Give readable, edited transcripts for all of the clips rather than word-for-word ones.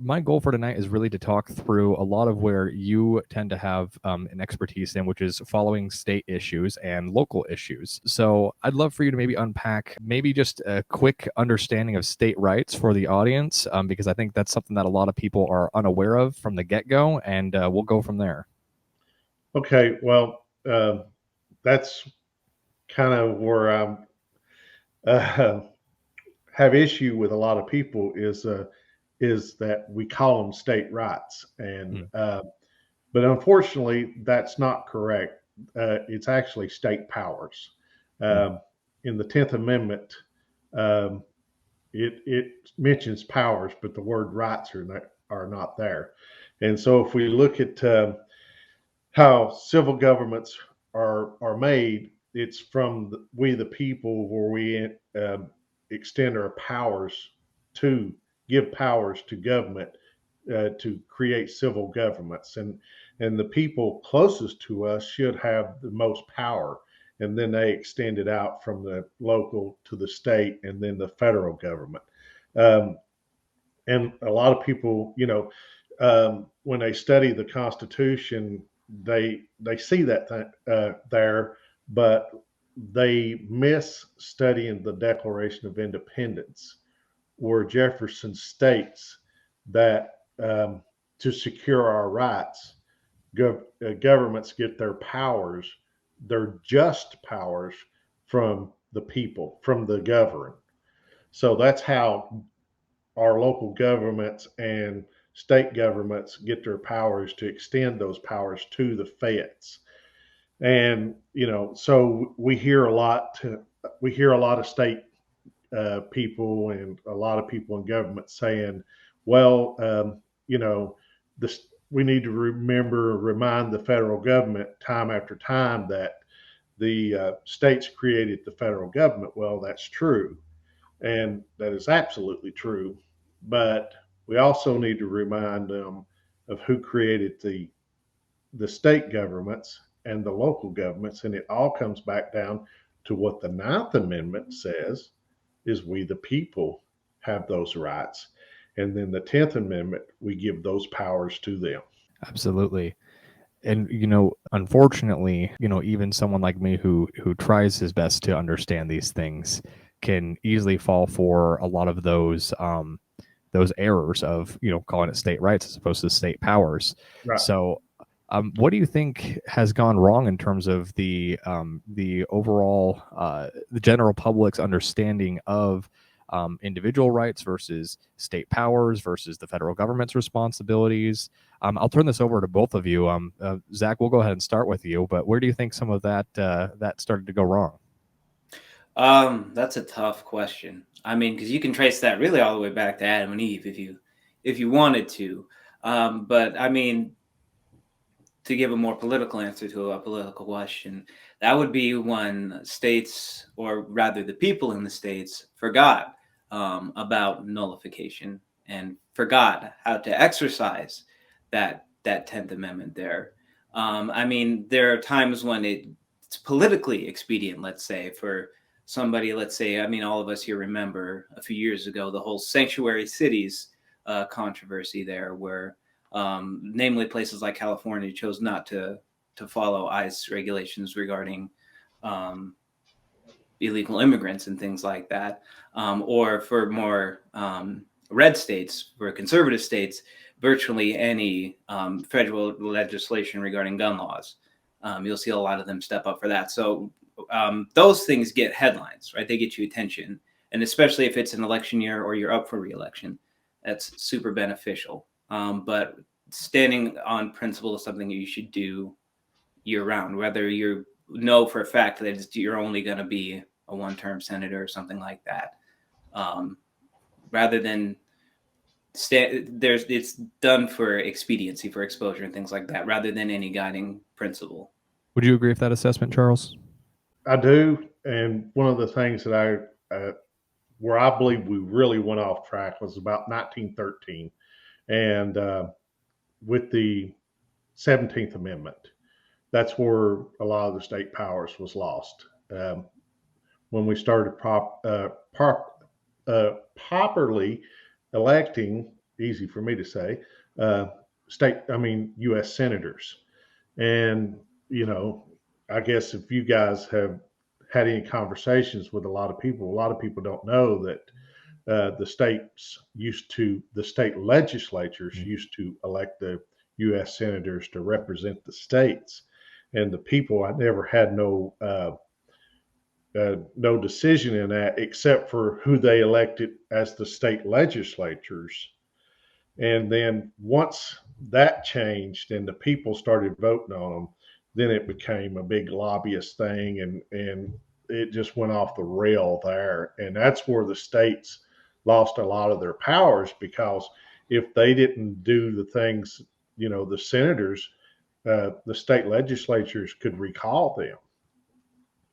My goal for tonight is really to talk through a lot of where you tend to have an expertise in, which is following state issues and local issues. So I'd love for you to maybe unpack maybe just a quick understanding of state rights for the audience, because I think that's something that a lot of people are unaware of from the get-go, and we'll go from there. Okay, well, that's kind of where uh, have issue with a lot of people is that we call them state rights, and Mm, but unfortunately, that's not correct. It's actually state powers. mm, Um, in the Tenth Amendment, um, it mentions powers, but the word rights are not there. And so, if we look at how civil governments are made, it's from we the people, where we extend our powers to give powers to government to create civil governments, and the people closest to us should have the most power, and then they extend it out from the local to the state and then the federal government. Um, and a lot of people, when they study the Constitution, they see that there, but they miss studying the Declaration of Independence, where Jefferson states that to secure our rights, governments get their powers, their just powers, from the people, from the governed. So that's how our local governments and state governments get their powers, to extend those powers to the feds. And so we hear a lot of state people and a lot of people in government saying, well, this we need to remind the federal government time after time that the states created the federal government. Well, that's true, and that is absolutely true. But we also need to remind them of who created the state governments and the local governments, and it all comes back down to what the Ninth Amendment says: is we the people have those rights, and then the 10th Amendment, we give those powers to them. absolutely. And unfortunately, even someone like me who tries his best to understand these things can easily fall for a lot of those errors of calling it state rights as opposed to state powers. Right. So what do you think has gone wrong in terms of the overall the general public's understanding of individual rights versus state powers versus the federal government's responsibilities? I'll turn this over to both of you. Zach, we'll go ahead and start with you. But where do you think some of that started to go wrong? That's a tough question. I mean, because you can trace that really all the way back to Adam and Eve if you wanted to. But I mean, to give a more political answer to a political question, that would be when states, or rather the people in the states, forgot about nullification and forgot how to exercise that 10th Amendment there. I mean, there are times when it's politically expedient, let's say, for somebody, let's say, I mean, all of us here remember a few years ago the whole sanctuary cities controversy there, where namely places like California chose not to follow ICE regulations regarding um, illegal immigrants and things like that, or for more red states, for conservative states, virtually any federal legislation regarding gun laws. You'll see a lot of them step up for that. So those things get headlines, right? They get you attention, and especially if it's an election year or you're up for reelection, that's super beneficial. But standing on principle is something that you should do year round, whether you know for a fact that you're only going to be a one-term senator or something like that. Um, Rather than it's done for expediency, for exposure and things like that, rather than any guiding principle. Would you agree with that assessment, Charles? I do. And one of the things that where I believe we really went off track was about 1913, and with the 17th Amendment. That's where a lot of the state powers was lost. When we started properly electing easy for me to say, U.S. senators. And, you know, I guess if you guys have had any conversations with a lot of people don't know that the state legislatures used to elect the U.S. senators to represent the states, and the people I never had no decision in that except for who they elected as the state legislatures. And then once that changed and the people started voting on them, then it became a big lobbyist thing, and it just went off the rail there. And that's where the states lost a lot of their powers, because if they didn't do the things, the senators, the state legislatures could recall them.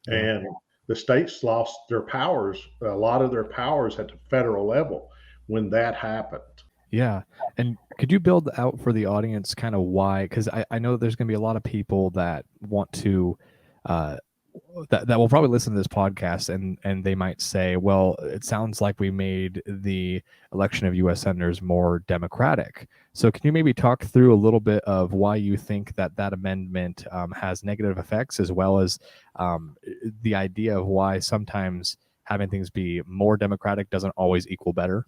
Yeah. And the states lost their powers, a lot of their powers at the federal level when that happened. Yeah. And could you build out for the audience kind of why? Because I know there's going to be a lot of people that want to, that will probably listen to this podcast, and they might say, well, it sounds like we made the election of U.S. senators more democratic. So can you maybe talk through a little bit of why you think that amendment has negative effects, as well as the idea of why sometimes having things be more democratic doesn't always equal better?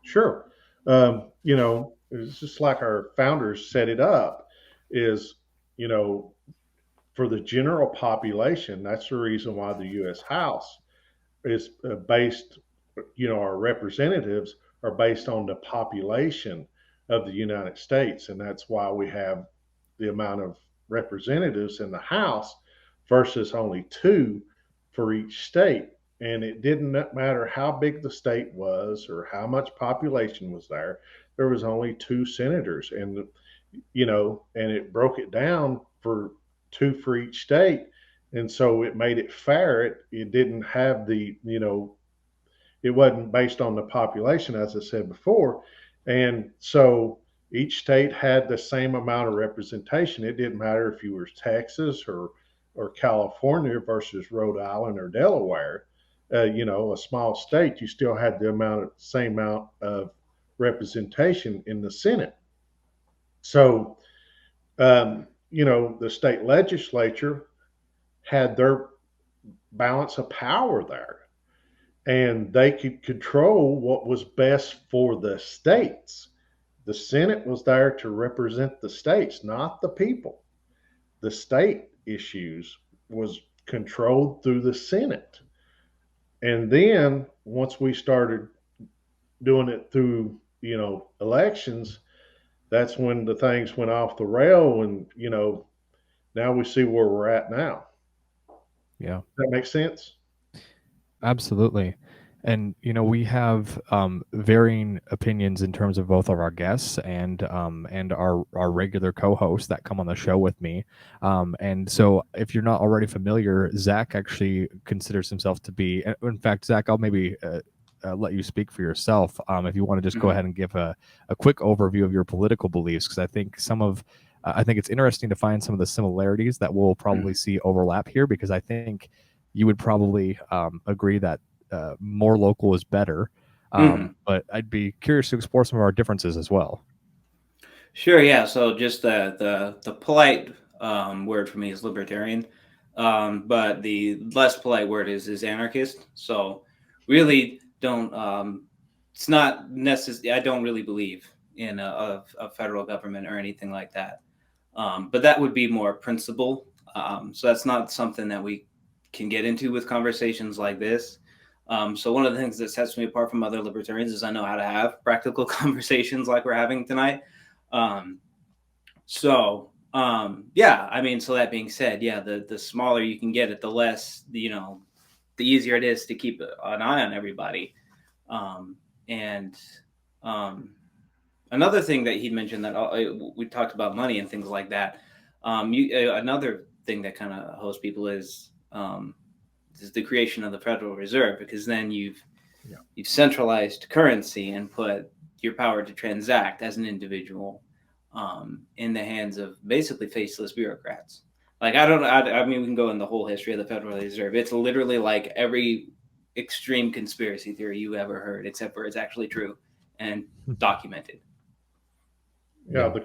Sure. It's just like our founders set it up, is, you know, for the general population. That's the reason why the U.S. House is based, our representatives are based on the population of the United States. And that's why we have the amount of representatives in the House versus only two for each state. And it didn't matter how big the state was or how much population was there. There was only two senators, and and it broke it down for two for each state, and so it made it fair. It didn't have it wasn't based on the population, as I said before, and so each state had the same amount of representation. It didn't matter if you were Texas or California versus Rhode Island or Delaware. A small state, you still had the same amount of representation in the Senate. So, the state legislature had their balance of power there, and they could control what was best for the states. The Senate was there to represent the states, not the people. The state issues was controlled through the Senate. And then once we started doing it through, elections, that's when the things went off the rail, and, now we see where we're at now. Yeah. Does that make sense? Absolutely. And we have varying opinions in terms of both of our guests and our regular co-hosts that come on the show with me. And so, if you're not already familiar, Zach actually considers himself to be. In fact, Zach, I'll maybe let you speak for yourself if you want to just go ahead and give a quick overview of your political beliefs, because I think I think it's interesting to find some of the similarities that we'll probably see overlap here, because I think you would probably agree that more local is better. But I'd be curious to explore some of our differences as well. Sure. Yeah. So just the polite word for me is libertarian, but the less polite word is anarchist. So really don't. It's not necessary. I don't really believe in a federal government or anything like that. But that would be more principle. So that's not something that we can get into with conversations like this. So one of the things that sets me apart from other libertarians is I know how to have practical conversations like we're having tonight. So that being said, the smaller you can get it, the less, the easier it is to keep an eye on everybody. Another thing that he mentioned that we talked about money and things like that. Another thing that kind of hosts people is the creation of the Federal Reserve, because then you've centralized currency and put your power to transact as an individual in the hands of basically faceless bureaucrats. Like, I mean, we can go in the whole history of the Federal Reserve. It's literally like every extreme conspiracy theory you ever heard, except for it's actually true. and documented. Yeah, the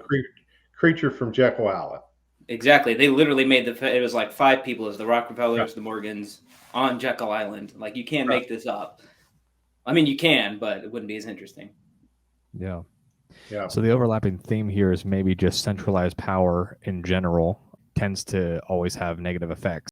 creature from Jekyll Island. Exactly. They literally made it was like 5 people as the Rockefellers, Yeah. the Morgans on Jekyll Island. Like, you can't Right. make this up. I mean, you can, but it wouldn't be as interesting. Yeah. Yeah. So the overlapping theme here is maybe just centralized power in general tends to always have negative effects.